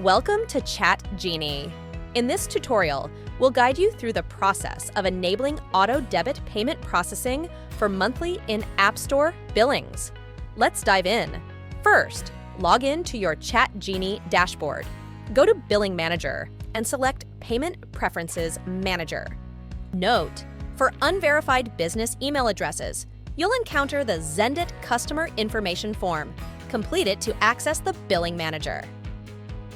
Welcome to Chat Genie. In this tutorial, we'll guide you through the process of enabling auto-debit payment processing for monthly in-App Store billings. Let's dive in. First, log in to your Chat Genie dashboard. Go to Billing Manager and select Payment Preferences Manager. Note, for unverified business email addresses, you'll encounter the Zendit Customer Information Form. Complete it to access the Billing Manager.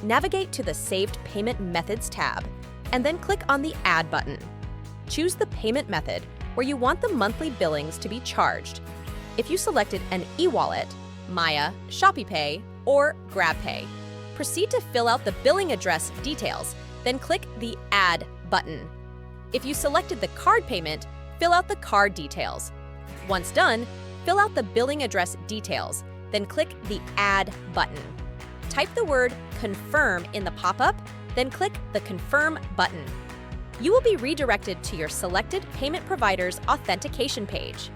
Navigate to the Saved Payment Methods tab, and then click on the Add button. Choose the payment method where you want the monthly billings to be charged. If you selected an e-wallet, Maya, ShopeePay, or GrabPay, proceed to fill out the billing address details, then click the Add button. If you selected the card payment, fill out the card details. Once done, fill out the billing address details, then click the Add button. Type the word Confirm in the pop-up, then click the Confirm button. You will be redirected to your selected payment provider's authentication page.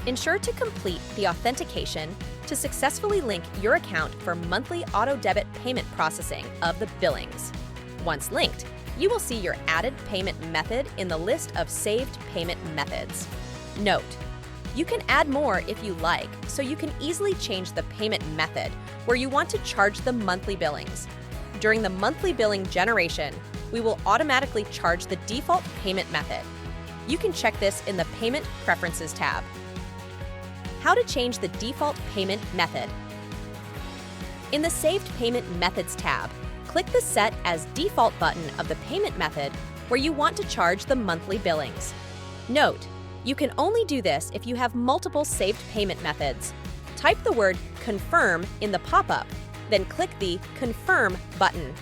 Ensure to complete the authentication to successfully link your account for monthly auto-debit payment processing of the billings. Once linked, you will see your added payment method in the list of saved payment methods. Note, you can add more if you like, so you can easily change the payment method where you want to charge the monthly billings. During the monthly billing generation, we will automatically charge the default payment method. You can check this in the Payment Preferences tab. How to change the default payment method. In the Saved Payment Methods tab, click the Set as Default button of the payment method where you want to charge the monthly billings. Note, you can only do this if you have multiple saved payment methods. Type the word Confirm in the pop-up, then click the Confirm button.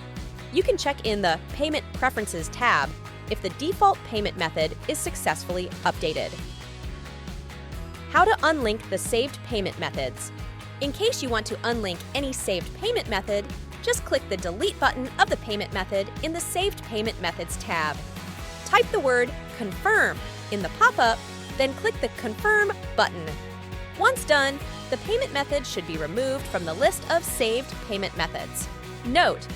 You can check in the Payment Preferences tab if the default payment method is successfully updated. How to unlink the saved payment methods. In case you want to unlink any saved payment method, just click the Delete button of the payment method in the Saved Payment Methods tab. Type the word Confirm in the pop-up, then click the Confirm button. Once done, the payment method should be removed from the list of saved payment methods. Note,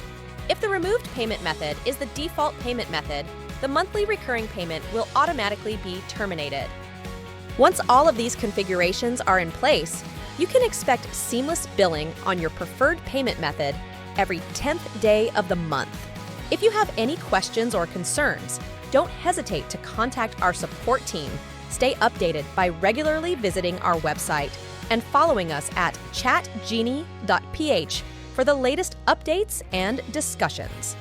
if the removed payment method is the default payment method, the monthly recurring payment will automatically be terminated. Once all of these configurations are in place, you can expect seamless billing on your preferred payment method every 10th day of the month. If you have any questions or concerns, don't hesitate to contact our support team. Stay updated by regularly visiting our website and following us at chatgenie.ph for the latest updates and discussions.